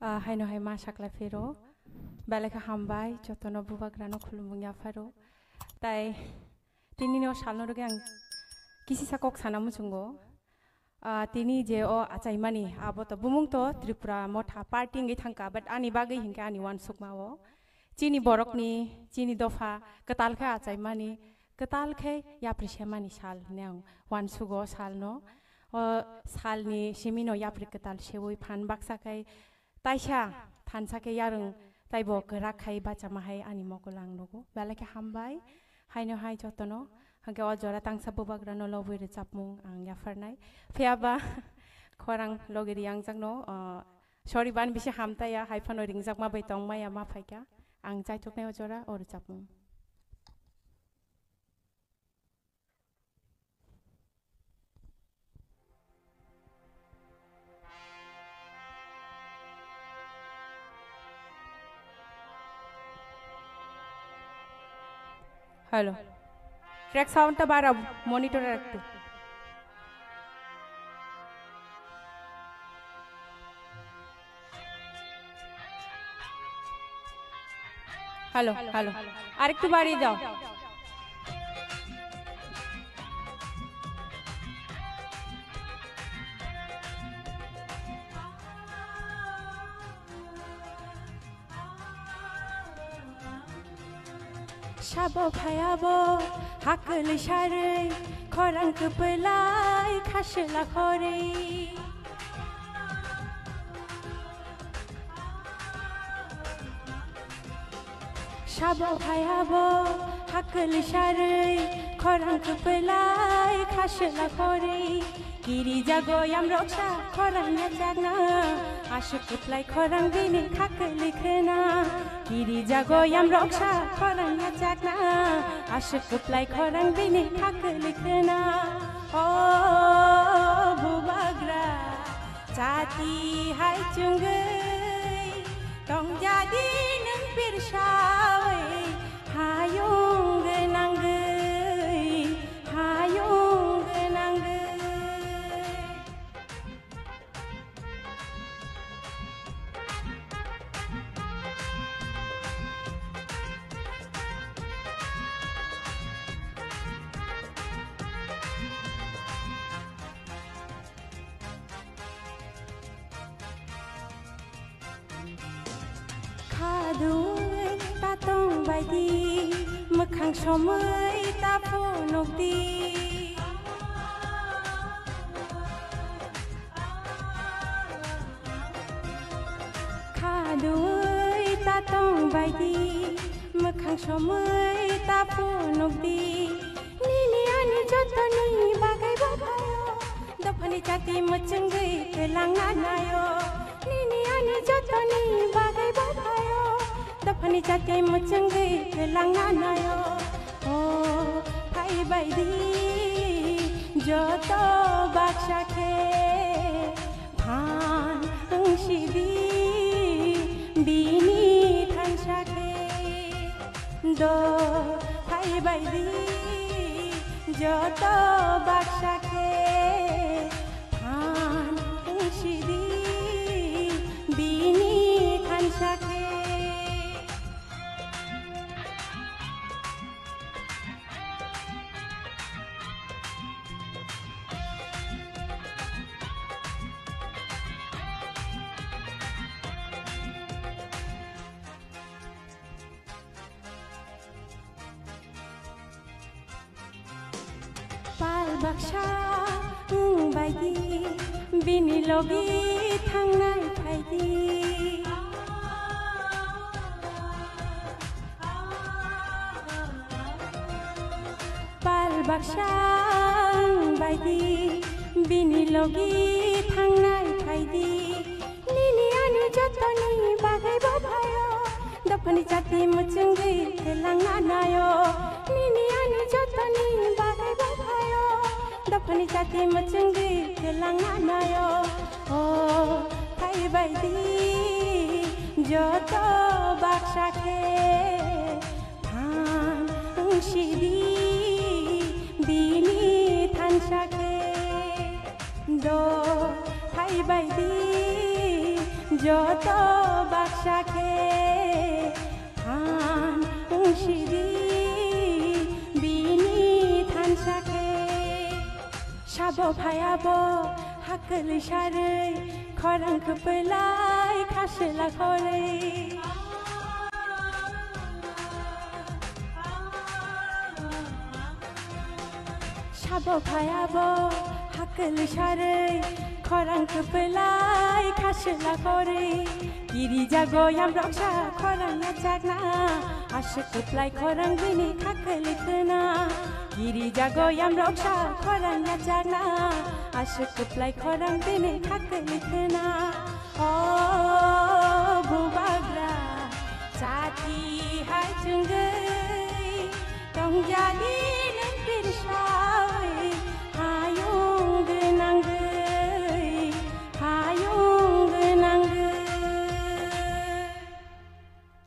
Haino hai ma sakla fero beleka hambai jotono bubagrano khulumung yafaro tai tinino salno roge ang kisi sakok sanamu chungo tini je o achaimani aboto bumung to Tripura motha party ngi thangka but ani bagai hingka ani wan sukmao chini borokni chini dofa katalkha achaimani katalkhe yapri semani sal neang wan sugo salno o salni semino yapri katal sewoi phan baksakai taisha thansakai yarung taibo rakhai bachamahai ani mokolang nogo beleka hambai haino hai jotono hangke o jora tangsa bubagrano loboi recapmung ang yafarnai phiaba khorang logeri yang jangno sorry ban bisi hamtaya haifano ringjak ma bai tongmaya ma phaika ang chaituknai o jora o recapmung Hello. Track sound ta bara monitor rakte. Hello, hello. Arektu bari jao. Shabo phayabo hakal share khorang kupelai khashla khore Shabo phayabo hakal share khorang kupelai khashla khore Kiri jago yam roksha khorang na jagna ashuk kuplai khorang bini khakal khena Kiri jago yam roksha khorang na jagna ashuk kuplai khorang bini khakal khena O bubagra chati hai chungai tong jadi nang pirsawai hayung genanggai hayung genanggai Kadui tatong baidi mekhang somai taponokdi Kadui tatong baidi mekhang somai taponokdi Nini ani jotoni bagai babayo dapani chati machungai kelang nanayo Nini ani jotoni bagai babayo dapani chati machungai kelang nanayo Oh pai baidi joto baksha ke phan angshidi bini thansha ke do pai baidi joto baksha ke phan angshidi bini thansha ke Pal baksha baidi bini logi thangnai phaidi Pal baksha baidi bini logi thangnai phaidi Nini ani jotoni bagai babayo dapani chati machungai kelang nanayo Nini ani jotoni bagai babayo dapani chati machungai kelang nanayo Oh pai baidi joto baksha ke phan angshidi bini thansha ke do pai baidi যত বাক্সাখে হান উংশিদি বিনি থানসাখে সাবো ভায়াবো হাকল সারে খরাং খপলাই খাসলা করে সাবো ভায়াবো হাকল সারে খরাং খপলাই খাসলা করে কিরি জাগো yam রক্ষা খরাং জাগনা আশে খপলাই খরাং বিনি খাকল খনা কিরি জাগো yam রক্ষা খরাং জাগনা আশে খপলাই খরাং বিনি খাকল খনা ও বুবাগ্রা চাতি হাই চুঙ্গৈ টংজালি নেন্তির সাই হায়ুং গনাঙ্গৈ হায়ুং গনাঙ্গৈ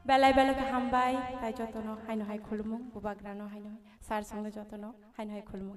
বেলায় বেলাকে হামবাই তাই যতন হাইনো হাই খুলমুং বুবাগ্রানো হাইনো সার সঙ্গে যতন হাইনো হাই খুলমুং